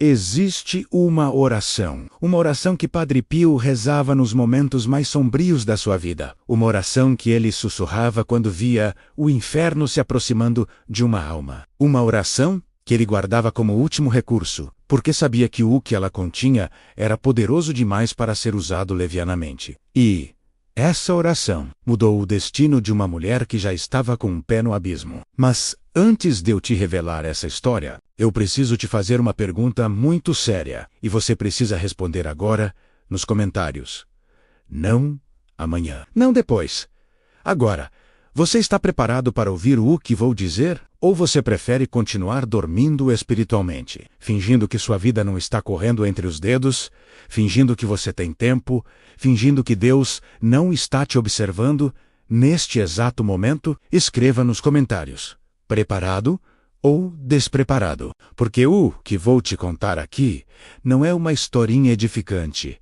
Existe uma oração que Padre Pio rezava nos momentos mais sombrios da sua vida, uma oração que ele sussurrava quando via o inferno se aproximando de uma alma, uma oração que ele guardava como último recurso, porque sabia que o que ela continha era poderoso demais para ser usado levianamente. E essa oração mudou o destino de uma mulher que já estava com um pé no abismo. Mas antes de eu te revelar essa história, eu preciso te fazer uma pergunta muito séria, e você precisa responder agora nos comentários. Não amanhã. Não depois. Agora. Você está preparado para ouvir o que vou dizer? Ou você prefere continuar dormindo espiritualmente, fingindo que sua vida não está correndo entre os dedos, fingindo que você tem tempo, fingindo que Deus não está te observando neste exato momento? Escreva nos comentários. Preparado ou despreparado? Porque o que vou te contar aqui não é uma historinha edificante.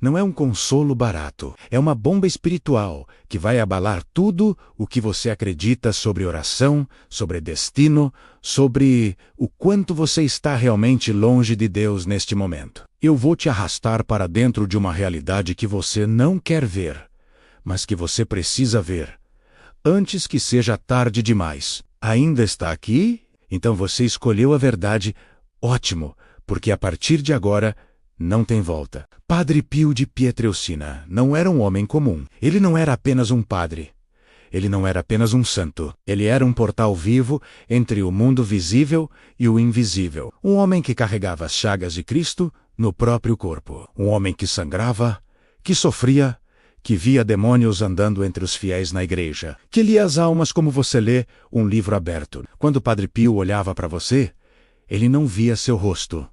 Não é um consolo barato, é uma bomba espiritual que vai abalar tudo o que você acredita sobre oração, sobre destino, sobre o quanto você está realmente longe de Deus neste momento. Eu vou te arrastar para dentro de uma realidade que você não quer ver, mas que você precisa ver, antes que seja tarde demais. Ainda está aqui? Então você escolheu a verdade. Ótimo, porque a partir de agora não tem volta. Padre Pio de Pietrelcina não era um homem comum. Ele não era apenas um padre. Ele não era apenas um santo. Ele era um portal vivo entre o mundo visível e o invisível. Um homem que carregava as chagas de Cristo no próprio corpo. Um homem que sangrava, que sofria, que via demônios andando entre os fiéis na igreja, que lia as almas como você lê um livro aberto. Quando Padre Pio olhava para você, ele não via seu rosto.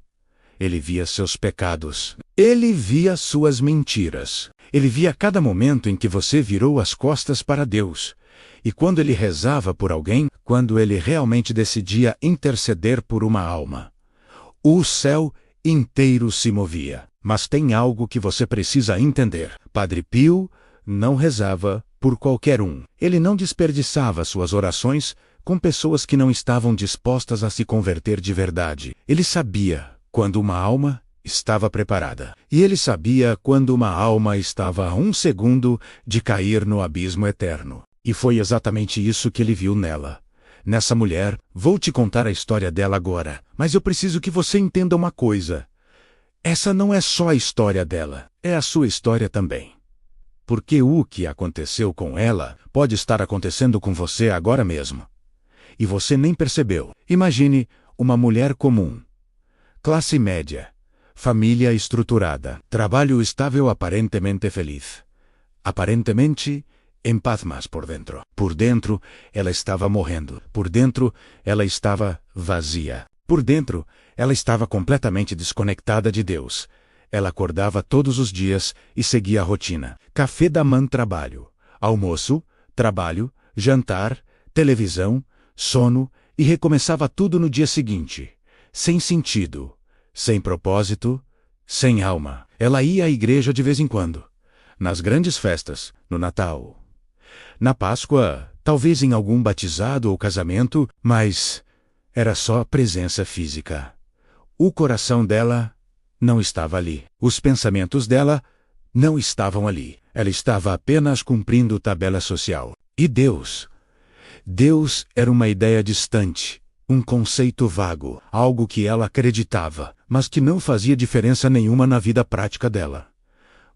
Ele via seus pecados. Ele via suas mentiras. Ele via cada momento em que você virou as costas para Deus. E quando ele rezava por alguém, quando ele realmente decidia interceder por uma alma, o céu inteiro se movia. Mas tem algo que você precisa entender. Padre Pio não rezava por qualquer um. Ele não desperdiçava suas orações com pessoas que não estavam dispostas a se converter de verdade. Ele sabia quando uma alma estava preparada. E ele sabia quando uma alma estava a 1 segundo de cair no abismo eterno. E foi exatamente isso que ele viu nela. Nessa mulher, vou te contar a história dela agora. Mas eu preciso que você entenda uma coisa. Essa não é só a história dela, é a sua história também. Porque o que aconteceu com ela pode estar acontecendo com você agora mesmo. E você nem percebeu. Imagine uma mulher comum. Classe média, família estruturada, trabalho estável, aparentemente feliz. Aparentemente em paz, mas por dentro. Por dentro, ela estava morrendo. Por dentro, ela estava vazia. Por dentro, ela estava completamente desconectada de Deus. Ela acordava todos os dias e seguia a rotina. Café da manhã, trabalho. Almoço, trabalho, jantar, televisão, sono, e recomeçava tudo no dia seguinte. Sem sentido, sem propósito, sem alma. Ela ia à igreja de vez em quando. Nas grandes festas, no Natal. Na Páscoa, talvez em algum batizado ou casamento, mas era só presença física. O coração dela não estava ali. Os pensamentos dela não estavam ali. Ela estava apenas cumprindo tabela social. E Deus? Deus era uma ideia distante. Um conceito vago, algo que ela acreditava, mas que não fazia diferença nenhuma na vida prática dela.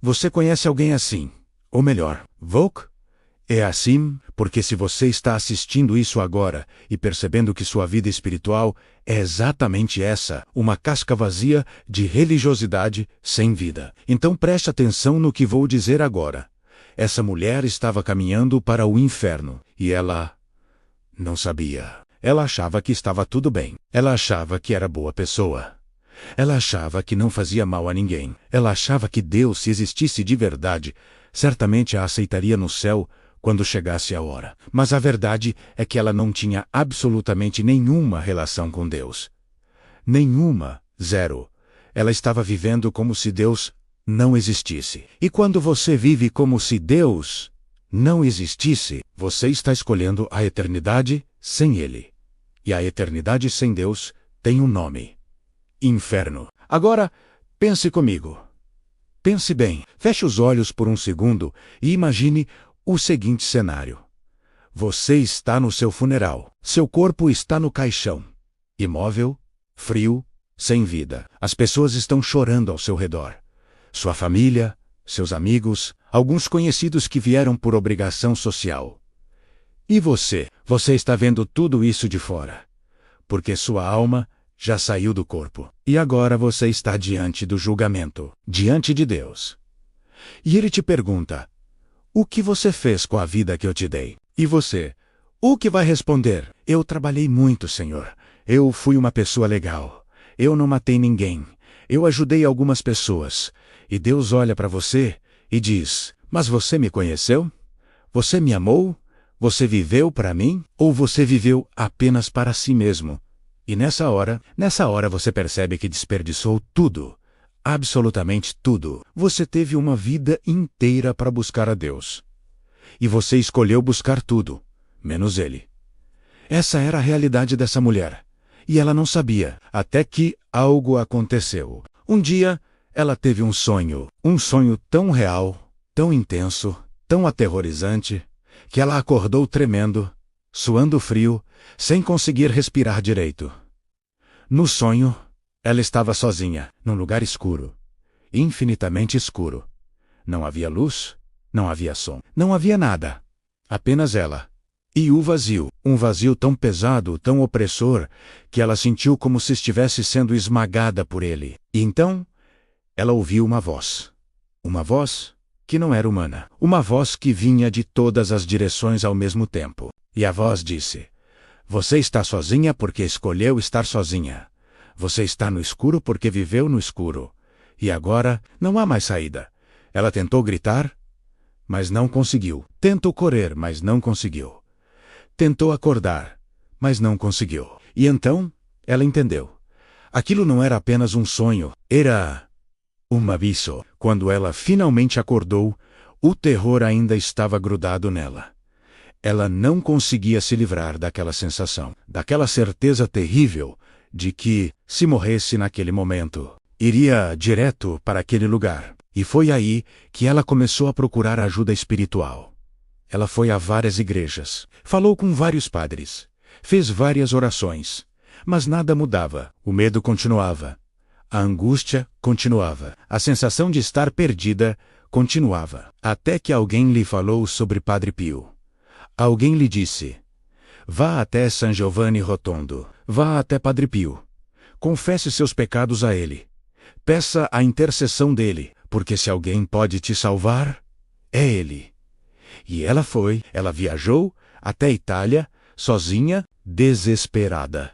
Você conhece alguém assim? Ou melhor, Vogue? É assim, porque se você está assistindo isso agora e percebendo que sua vida espiritual é exatamente essa, uma casca vazia de religiosidade sem vida. Então preste atenção no que vou dizer agora. Essa mulher estava caminhando para o inferno, e ela não sabia. Ela achava que estava tudo bem. Ela achava que era boa pessoa. Ela achava que não fazia mal a ninguém. Ela achava que Deus, se existisse de verdade, certamente a aceitaria no céu quando chegasse a hora. Mas a verdade é que ela não tinha absolutamente nenhuma relação com Deus. Nenhuma. Zero. Ela estava vivendo como se Deus não existisse. E quando você vive como se Deus não existisse, você está escolhendo a eternidade sem Ele. E a eternidade sem Deus tem um nome: inferno. Agora, pense comigo. Pense bem, feche os olhos por um segundo e imagine o seguinte cenário. Você está no seu funeral. Seu corpo está no caixão. Imóvel, frio, sem vida. As pessoas estão chorando ao seu redor. Sua família, seus amigos, alguns conhecidos que vieram por obrigação social. E você? Você está vendo tudo isso de fora. Porque sua alma já saiu do corpo. E agora você está diante do julgamento, diante de Deus. E Ele te pergunta: o que você fez com a vida que eu te dei? E você? O que vai responder? Eu trabalhei muito, Senhor. Eu fui uma pessoa legal. Eu não matei ninguém. Eu ajudei algumas pessoas. E Deus olha para você e diz: mas você me conheceu? Você me amou? Você viveu para mim? Ou você viveu apenas para si mesmo? E nessa hora você percebe que desperdiçou tudo. Absolutamente tudo. Você teve uma vida inteira para buscar a Deus. E você escolheu buscar tudo, menos Ele. Essa era a realidade dessa mulher. E ela não sabia, até que algo aconteceu. Um dia, ela teve um sonho tão real, tão intenso, tão aterrorizante, que ela acordou tremendo, suando frio, sem conseguir respirar direito. No sonho, ela estava sozinha, num lugar escuro, infinitamente escuro. Não havia luz, não havia som, não havia nada. Apenas ela. E o vazio, um vazio tão pesado, tão opressor, que ela sentiu como se estivesse sendo esmagada por ele. E então, ela ouviu uma voz. Uma voz que não era humana. Uma voz que vinha de todas as direções ao mesmo tempo. E a voz disse: você está sozinha porque escolheu estar sozinha. Você está no escuro porque viveu no escuro. E agora, não há mais saída. Ela tentou gritar, mas não conseguiu. Tentou correr, mas não conseguiu. Tentou acordar, mas não conseguiu. E então, ela entendeu. Aquilo não era apenas um sonho, era um abismo. Quando ela finalmente acordou, o terror ainda estava grudado nela. Ela não conseguia se livrar daquela sensação, daquela certeza terrível de que, se morresse naquele momento, iria direto para aquele lugar. E foi aí que ela começou a procurar ajuda espiritual. Ela foi a várias igrejas, falou com vários padres, fez várias orações, mas nada mudava. O medo continuava, a angústia continuava, a sensação de estar perdida continuava, até que alguém lhe falou sobre Padre Pio. Alguém lhe disse: vá até San Giovanni Rotondo, vá até Padre Pio, confesse seus pecados a ele, peça a intercessão dele, porque se alguém pode te salvar, é ele. E ela viajou até a Itália, sozinha, desesperada,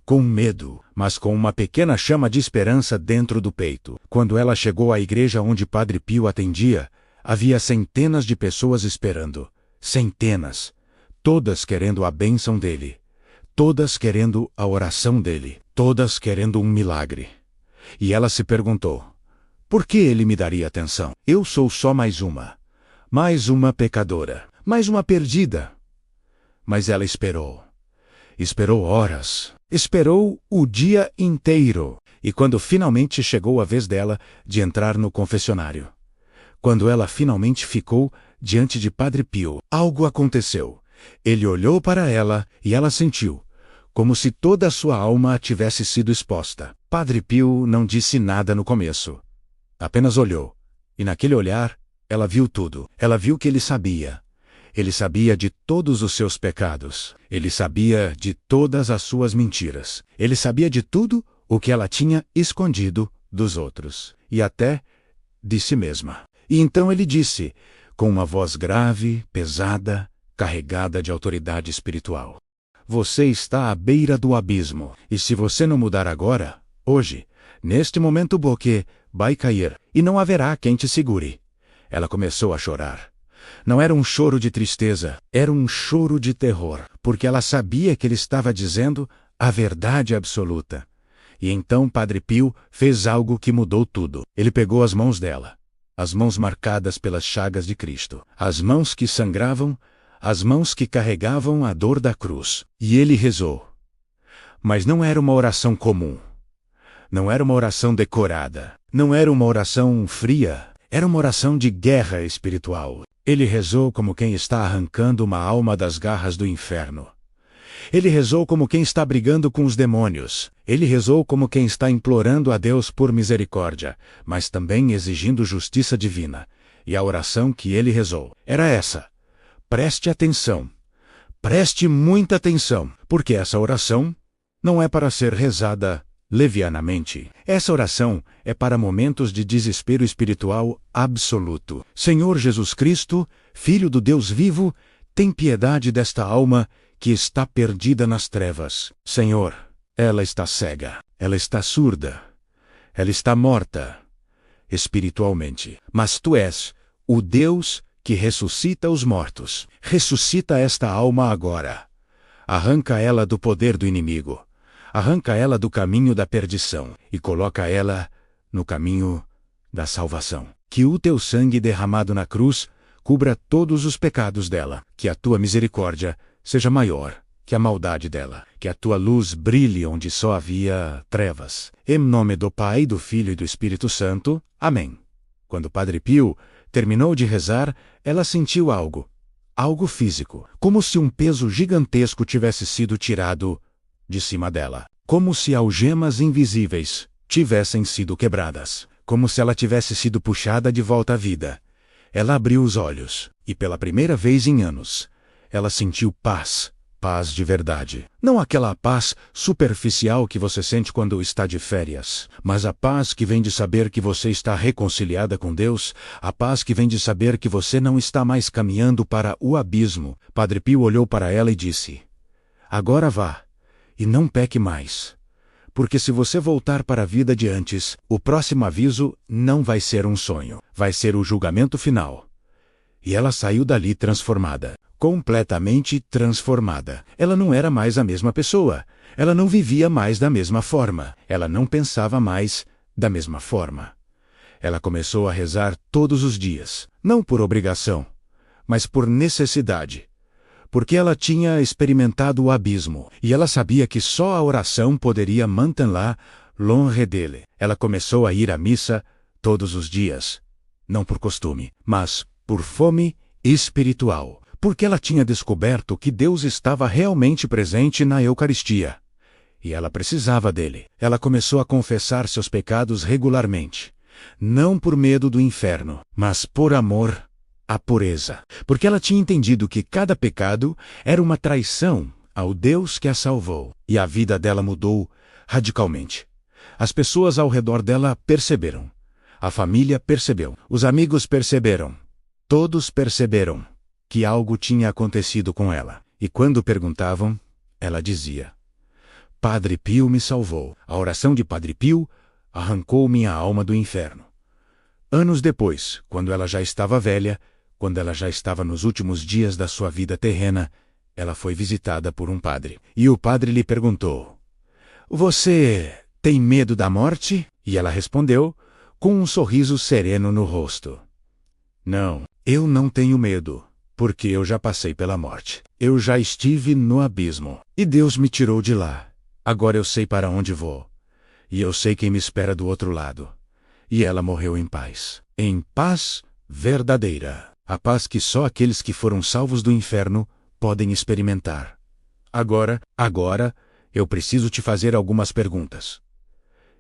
com medo, mas com uma pequena chama de esperança dentro do peito. Quando ela chegou à igreja onde Padre Pio atendia, havia centenas de pessoas esperando. Centenas, todas querendo a bênção dele, todas querendo a oração dele, todas querendo um milagre. E ela se perguntou: por que ele me daria atenção? Eu sou só mais uma pecadora, mais uma perdida. Mas ela esperou. Esperou horas, esperou o dia inteiro. E quando finalmente chegou a vez dela de entrar no confessionário, quando ela finalmente ficou diante de Padre Pio, algo aconteceu. Ele olhou para ela e ela sentiu, como se toda a sua alma tivesse sido exposta. Padre Pio não disse nada no começo. Apenas olhou. E naquele olhar, ela viu tudo. Ela viu que ele sabia. Ele sabia de todos os seus pecados. Ele sabia de todas as suas mentiras. Ele sabia de tudo o que ela tinha escondido dos outros. E até de si mesma. E então ele disse, com uma voz grave, pesada, carregada de autoridade espiritual: você está à beira do abismo. E se você não mudar agora, hoje, neste momento o boque vai cair, e não haverá quem te segure. Ela começou a chorar. Não era um choro de tristeza, era um choro de terror, porque ela sabia que ele estava dizendo a verdade absoluta. E então Padre Pio fez algo que mudou tudo. Ele pegou as mãos dela, as mãos marcadas pelas chagas de Cristo, as mãos que sangravam, as mãos que carregavam a dor da cruz, e ele rezou. Mas não era uma oração comum. Não era uma oração decorada. Não era uma oração fria. Era uma oração de guerra espiritual. Ele rezou como quem está arrancando uma alma das garras do inferno. Ele rezou como quem está brigando com os demônios. Ele rezou como quem está implorando a Deus por misericórdia, mas também exigindo justiça divina. E a oração que ele rezou era essa. Preste atenção. Preste muita atenção, porque essa oração não é para ser rezada levianamente. Essa oração é para momentos de desespero espiritual absoluto. Senhor Jesus Cristo, Filho do Deus vivo, tem piedade desta alma que está perdida nas trevas. Senhor, ela está cega, ela está surda, ela está morta espiritualmente. Mas Tu és o Deus que ressuscita os mortos. Ressuscita esta alma agora. Arranca ela do poder do inimigo. Arranca ela do caminho da perdição e coloca ela no caminho da salvação. Que o Teu sangue derramado na cruz cubra todos os pecados dela. Que a Tua misericórdia seja maior que a maldade dela. Que a Tua luz brilhe onde só havia trevas. Em nome do Pai, do Filho e do Espírito Santo. Amém. Quando Padre Pio terminou de rezar, ela sentiu algo físico, como se um peso gigantesco tivesse sido tirado de cima dela, como se algemas invisíveis tivessem sido quebradas, como se ela tivesse sido puxada de volta à vida. Ela abriu os olhos, e pela primeira vez em anos, ela sentiu paz de verdade. Não aquela paz superficial que você sente quando está de férias, mas a paz que vem de saber que você está reconciliada com Deus, a paz que vem de saber que você não está mais caminhando para o abismo. Padre Pio olhou para ela e disse: agora vá, e não peque mais. Porque se você voltar para a vida de antes, o próximo aviso não vai ser um sonho, vai ser o julgamento final. E ela saiu dali transformada. Completamente transformada. Ela não era mais a mesma pessoa. Ela não vivia mais da mesma forma. Ela não pensava mais da mesma forma. Ela começou a rezar todos os dias, não por obrigação, mas por necessidade. Porque ela tinha experimentado o abismo, e ela sabia que só a oração poderia manter-la longe dele. Ela começou a ir à missa todos os dias, não por costume, mas por fome espiritual. Porque ela tinha descoberto que Deus estava realmente presente na Eucaristia. E ela precisava dele. Ela começou a confessar seus pecados regularmente. Não por medo do inferno, mas por amor à pureza. Porque ela tinha entendido que cada pecado era uma traição ao Deus que a salvou. E a vida dela mudou radicalmente. As pessoas ao redor dela perceberam. A família percebeu. Os amigos perceberam. Todos perceberam que algo tinha acontecido com ela. E quando perguntavam, ela dizia: Padre Pio me salvou. A oração de Padre Pio arrancou minha alma do inferno. Anos depois, quando ela já estava velha, quando ela já estava nos últimos dias da sua vida terrena, ela foi visitada por um padre. E o padre lhe perguntou: Você tem medo da morte? E ela respondeu, com um sorriso sereno no rosto: Não, eu não tenho medo. Porque eu já passei pela morte. Eu já estive no abismo. E Deus me tirou de lá. Agora eu sei para onde vou. E eu sei quem me espera do outro lado. E ela morreu em paz. Em paz verdadeira. A paz que só aqueles que foram salvos do inferno podem experimentar. Agora, eu preciso te fazer algumas perguntas.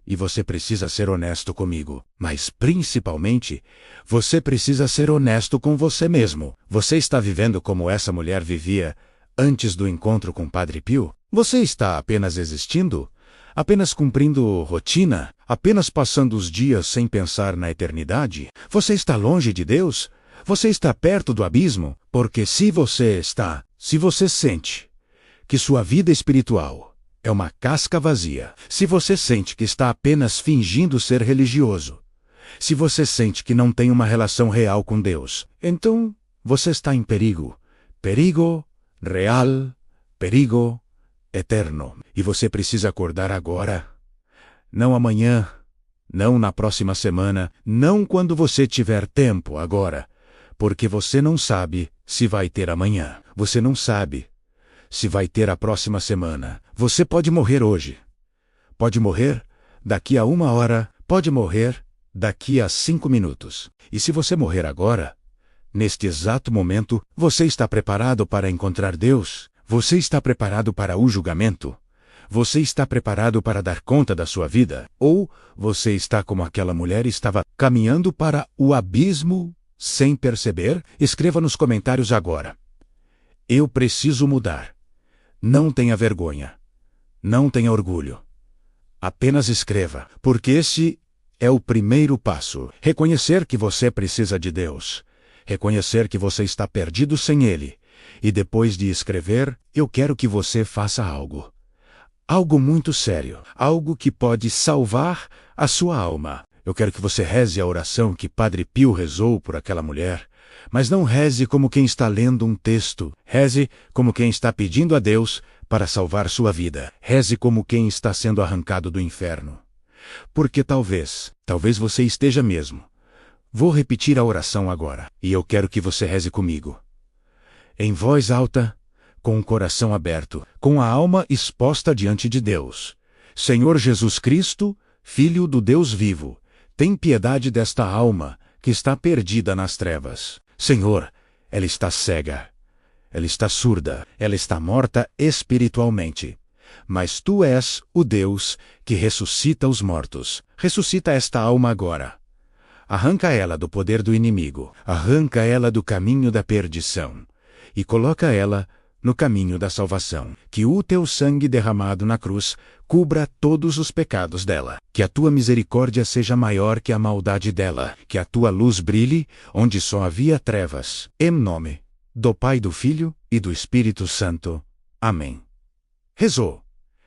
E você precisa ser honesto comigo. Mas, principalmente, você precisa ser honesto com você mesmo. Você está vivendo como essa mulher vivia antes do encontro com Padre Pio? Você está apenas existindo? Apenas cumprindo rotina? Apenas passando os dias sem pensar na eternidade? Você está longe de Deus? Você está perto do abismo? Porque se você sente que sua vida espiritual é uma casca vazia, se você sente que está apenas fingindo ser religioso, se você sente que não tem uma relação real com Deus, então você está em perigo. Perigo real, perigo eterno. E você precisa acordar agora. Não amanhã, não na próxima semana, não quando você tiver tempo agora, porque você não sabe se vai ter amanhã. Você não sabe se vai ter a próxima semana. Você pode morrer hoje. Pode morrer daqui a 1 hora, pode morrer daqui a 5 minutos. E se você morrer agora, neste exato momento, você está preparado para encontrar Deus? Você está preparado para o julgamento? Você está preparado para dar conta da sua vida? Ou você está como aquela mulher estava, caminhando para o abismo sem perceber? Escreva nos comentários agora. Eu preciso mudar. Não tenha vergonha. Não tenha orgulho. Apenas escreva, porque esse é o primeiro passo. Reconhecer que você precisa de Deus. Reconhecer que você está perdido sem Ele. E depois de escrever, eu quero que você faça algo. Algo muito sério. Algo que pode salvar a sua alma. Eu quero que você reze a oração que Padre Pio rezou por aquela mulher. Mas não reze como quem está lendo um texto. Reze como quem está pedindo a Deus para salvar sua vida. Reze como quem está sendo arrancado do inferno. Porque talvez você esteja mesmo. Vou repetir a oração agora. E eu quero que você reze comigo. Em voz alta, com o coração aberto, com a alma exposta diante de Deus. Senhor Jesus Cristo, Filho do Deus vivo, tem piedade desta alma que está perdida nas trevas. Senhor, ela está cega, ela está surda, ela está morta espiritualmente. Mas Tu és o Deus que ressuscita os mortos. Ressuscita esta alma agora. Arranca ela do poder do inimigo, arranca ela do caminho da perdição e coloca ela no caminho da salvação. Que o Teu sangue derramado na cruz cubra todos os pecados dela. Que a Tua misericórdia seja maior que a maldade dela. Que a Tua luz brilhe onde só havia trevas. Em nome do Pai, do Filho e do Espírito Santo. Amém. Rezou?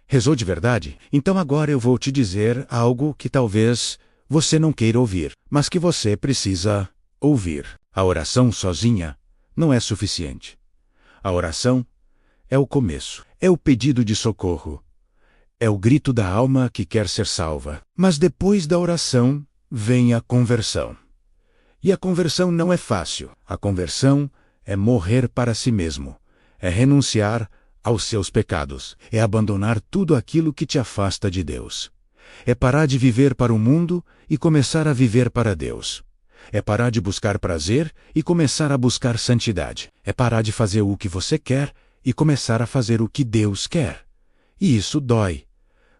Rezou de verdade? Então agora eu vou te dizer algo que talvez você não queira ouvir, mas que você precisa ouvir. A oração sozinha não é suficiente. A oração é o começo, é o pedido de socorro, é o grito da alma que quer ser salva. Mas depois da oração vem a conversão. E a conversão não é fácil. A conversão é morrer para si mesmo, é renunciar aos seus pecados, é abandonar tudo aquilo que te afasta de Deus. É parar de viver para o mundo e começar a viver para Deus. É parar de buscar prazer e começar a buscar santidade. É parar de fazer o que você quer e começar a fazer o que Deus quer. E isso dói.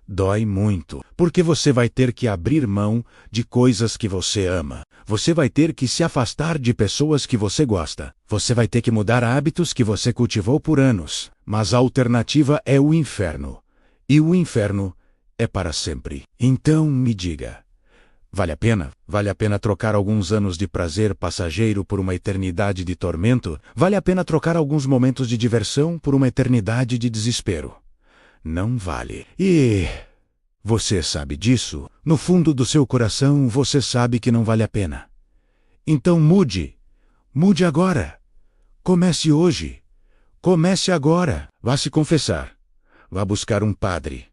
Dói muito, porque você vai ter que abrir mão de coisas que você ama. Você vai ter que se afastar de pessoas que você gosta. Você vai ter que mudar hábitos que você cultivou por anos. Mas a alternativa é o inferno. E o inferno é para sempre. Então me diga, vale a pena? Vale a pena trocar alguns anos de prazer passageiro por uma eternidade de tormento? Vale a pena trocar alguns momentos de diversão por uma eternidade de desespero? Não vale. E você sabe disso? No fundo do seu coração você sabe que não vale a pena. Então mude. Mude agora. Comece hoje. Comece agora. Vá se confessar. Vá buscar um padre.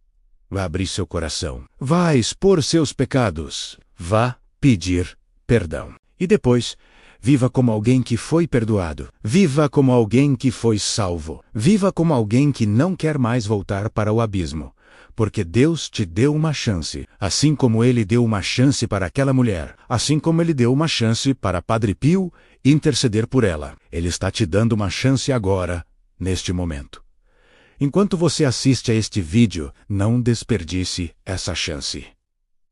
Vá abrir seu coração. Vá expor seus pecados. Vá pedir perdão. E depois, viva como alguém que foi perdoado. Viva como alguém que foi salvo. Viva como alguém que não quer mais voltar para o abismo. Porque Deus te deu uma chance. Assim como Ele deu uma chance para aquela mulher. Assim como Ele deu uma chance para Padre Pio interceder por ela. Ele está te dando uma chance agora, neste momento. Enquanto você assiste a este vídeo, não desperdice essa chance.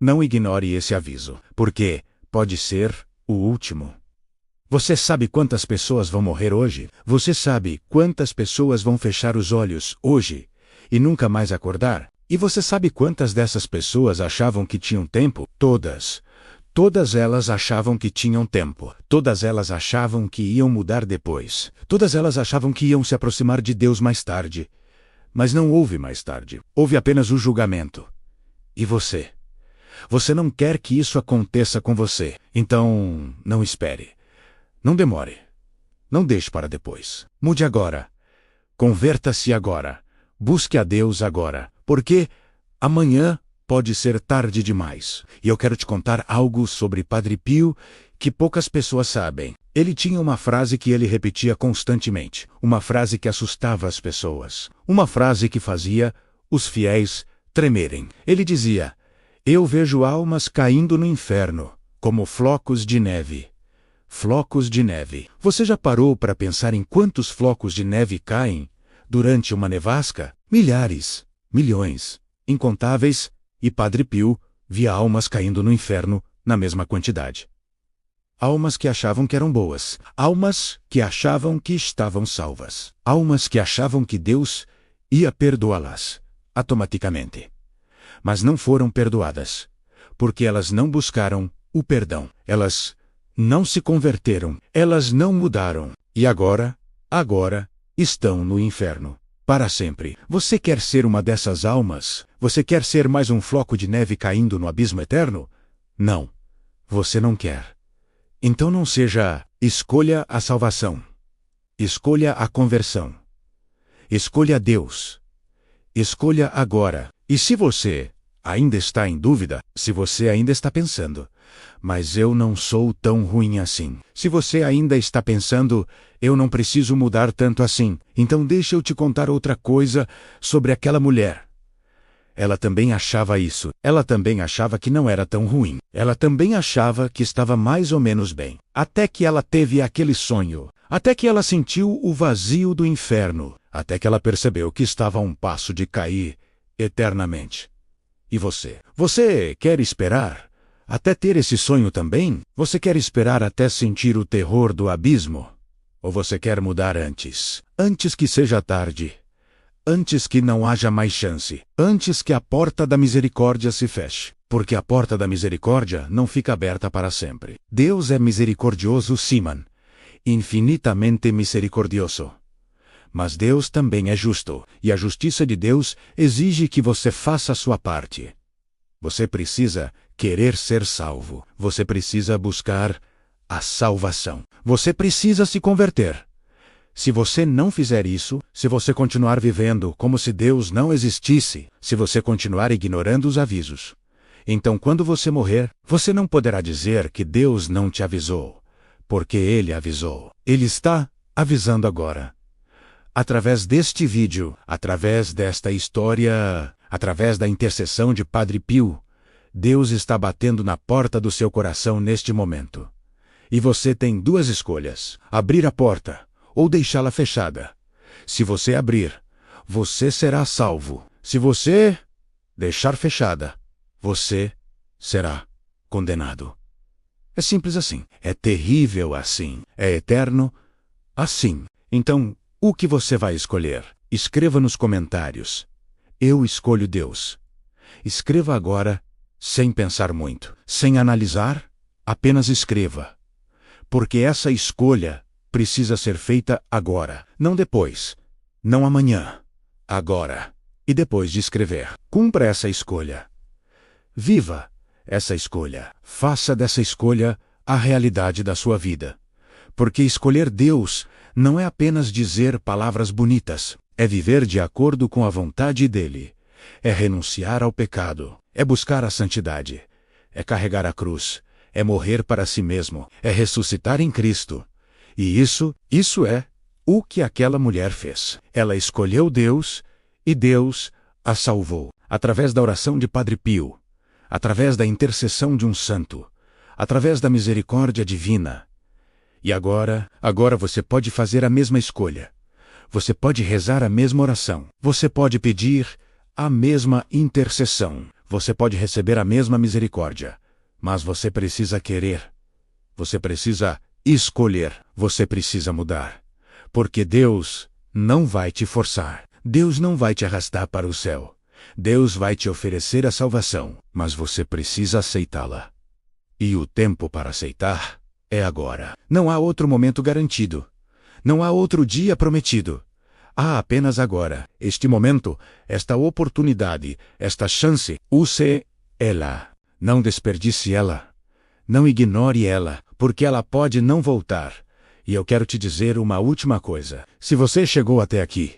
Não ignore esse aviso, porque pode ser o último. Você sabe quantas pessoas vão morrer hoje? Você sabe quantas pessoas vão fechar os olhos hoje e nunca mais acordar? E você sabe quantas dessas pessoas achavam que tinham tempo? Todas. Todas elas achavam que tinham tempo. Todas elas achavam que iam mudar depois. Todas elas achavam que iam se aproximar de Deus mais tarde. Mas não houve mais tarde. Houve apenas o julgamento. E você? Você não quer que isso aconteça com você. Então, não espere. Não demore. Não deixe para depois. Mude agora. Converta-se agora. Busque a Deus agora. Porque amanhã pode ser tarde demais. E eu quero te contar algo sobre Padre Pio que poucas pessoas sabem. Ele tinha uma frase que ele repetia constantemente. Uma frase que assustava as pessoas. Uma frase que fazia os fiéis tremerem. Ele dizia: Eu vejo almas caindo no inferno, como flocos de neve. Flocos de neve. Você já parou para pensar em quantos flocos de neve caem durante uma nevasca? Milhares, milhões, incontáveis, e Padre Pio via almas caindo no inferno na mesma quantidade. Almas que achavam que eram boas, almas que achavam que estavam salvas, almas que achavam que Deus ia perdoá-las automaticamente. Mas não foram perdoadas, porque elas não buscaram o perdão. Elas não se converteram, elas não mudaram, e agora estão no inferno, para sempre. Você quer ser uma dessas almas? Você quer ser mais um floco de neve caindo no abismo eterno? Não, você não quer. Então não seja. Escolha a salvação. Escolha a conversão. Escolha Deus. Escolha agora. E se você ainda está em dúvida, se você ainda está pensando, mas eu não sou tão ruim assim. Se você ainda está pensando, eu não preciso mudar tanto assim, então deixa eu te contar outra coisa sobre aquela mulher. Ela também achava isso. Ela também achava que não era tão ruim. Ela também achava que estava mais ou menos bem. Até que ela teve aquele sonho. Até que ela sentiu o vazio do inferno. Até que ela percebeu que estava a um passo de cair eternamente. E você? Você quer esperar até ter esse sonho também? Você quer esperar até sentir o terror do abismo? Ou você quer mudar antes? Antes que seja tarde. Antes que não haja mais chance. Antes que a porta da misericórdia se feche. Porque a porta da misericórdia não fica aberta para sempre. Deus é misericordioso, Simon. Infinitamente misericordioso. Mas Deus também é justo. E a justiça de Deus exige que você faça a sua parte. Você precisa querer ser salvo. Você precisa buscar a salvação. Você precisa se converter. Se você não fizer isso, se você continuar vivendo como se Deus não existisse, se você continuar ignorando os avisos, então quando você morrer, você não poderá dizer que Deus não te avisou, porque Ele avisou. Ele está avisando agora. Através deste vídeo, através desta história, através da intercessão de Padre Pio, Deus está batendo na porta do seu coração neste momento. E você tem duas escolhas: abrir a porta ou deixá-la fechada. Se você abrir, você será salvo. Se você deixar fechada, você será condenado. É simples assim. É terrível assim. É eterno assim. Então, o que você vai escolher? Escreva nos comentários. Eu escolho Deus. Escreva agora, sem pensar muito, sem analisar, apenas escreva. Porque essa escolha precisa ser feita agora, não depois, não amanhã, agora. E depois de escrever, cumpra essa escolha. Viva essa escolha. Faça dessa escolha a realidade da sua vida. Porque escolher Deus não é apenas dizer palavras bonitas, é viver de acordo com a vontade dele. É renunciar ao pecado, é buscar a santidade, é carregar a cruz, é morrer para si mesmo, é ressuscitar em Cristo. E isso é o que aquela mulher fez. Ela escolheu Deus e Deus a salvou. Através da oração de Padre Pio, através da intercessão de um santo, através da misericórdia divina. E agora você pode fazer a mesma escolha. Você pode rezar a mesma oração. Você pode pedir a mesma intercessão. Você pode receber a mesma misericórdia. Mas você precisa querer. Você precisa escolher. Você precisa mudar. Porque Deus não vai te forçar. Deus não vai te arrastar para o céu. Deus vai te oferecer a salvação, mas você precisa aceitá-la. E o tempo para aceitar é agora. Não há outro momento garantido. Não há outro dia prometido. Há apenas agora. Este momento, esta oportunidade, esta chance. Use ela. Não desperdice ela. Não ignore ela, porque ela pode não voltar. E eu quero te dizer uma última coisa. Se você chegou até aqui,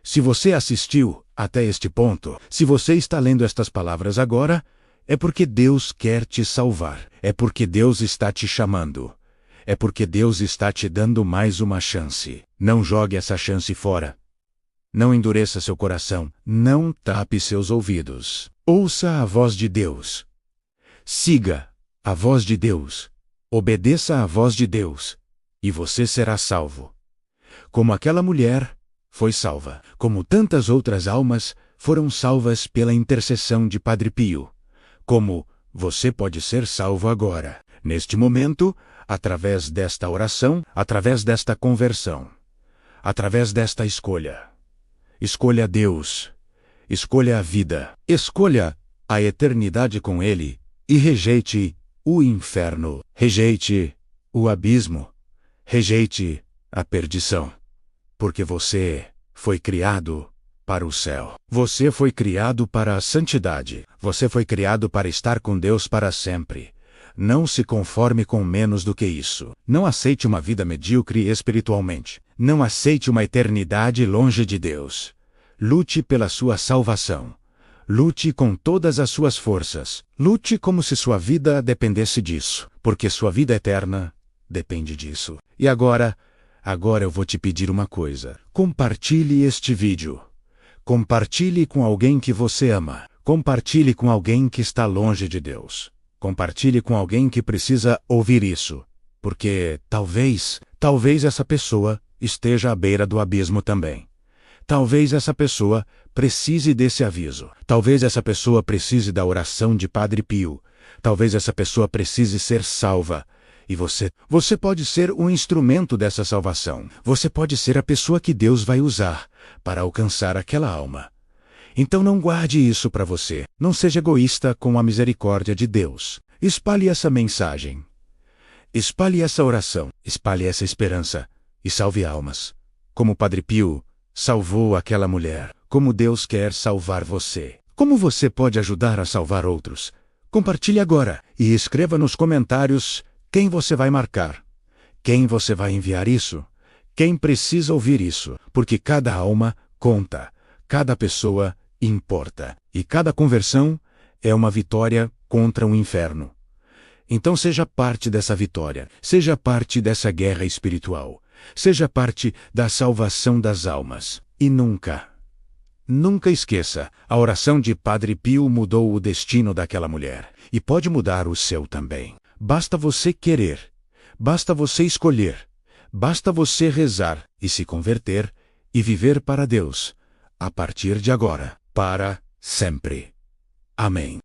se você assistiu até este ponto, se você está lendo estas palavras agora, é porque Deus quer te salvar. É porque Deus está te chamando. É porque Deus está te dando mais uma chance. Não jogue essa chance fora. Não endureça seu coração. Não tape seus ouvidos. Ouça a voz de Deus. Siga a voz de Deus. Obedeça à voz de Deus, e você será salvo. Como aquela mulher foi salva, como tantas outras almas foram salvas pela intercessão de Padre Pio. Como você pode ser salvo agora, neste momento, através desta oração, através desta conversão, através desta escolha. Escolha Deus. Escolha a vida. Escolha a eternidade com Ele e rejeite o inferno. Rejeite o abismo. Rejeite a perdição. Porque você foi criado para o céu. Você foi criado para a santidade. Você foi criado para estar com Deus para sempre. Não se conforme com menos do que isso. Não aceite uma vida medíocre espiritualmente. Não aceite uma eternidade longe de Deus. Lute pela sua salvação. Lute com todas as suas forças. Lute como se sua vida dependesse disso, porque sua vida eterna depende disso. E agora eu vou te pedir uma coisa. Compartilhe este vídeo. Compartilhe com alguém que você ama. Compartilhe com alguém que está longe de Deus. Compartilhe com alguém que precisa ouvir isso, porque talvez essa pessoa esteja à beira do abismo também. Talvez essa pessoa precise desse aviso. Talvez essa pessoa precise da oração de Padre Pio. Talvez essa pessoa precise ser salva. E você pode ser um instrumento dessa salvação. Você pode ser a pessoa que Deus vai usar para alcançar aquela alma. Então não guarde isso para você. Não seja egoísta com a misericórdia de Deus. Espalhe essa mensagem. Espalhe essa oração. Espalhe essa esperança. E salve almas. Como Padre Pio salvou aquela mulher. Como Deus quer salvar você. Como você pode ajudar a salvar outros? Compartilhe agora e escreva nos comentários quem você vai marcar. Quem você vai enviar isso? Quem precisa ouvir isso? Porque cada alma conta. Cada pessoa importa. E cada conversão é uma vitória contra o inferno. Então seja parte dessa vitória. Seja parte dessa guerra espiritual. Seja parte da salvação das almas. E nunca esqueça, a oração de Padre Pio mudou o destino daquela mulher. E pode mudar o seu também. Basta você querer. Basta você escolher. Basta você rezar e se converter e viver para Deus. A partir de agora, para sempre. Amém.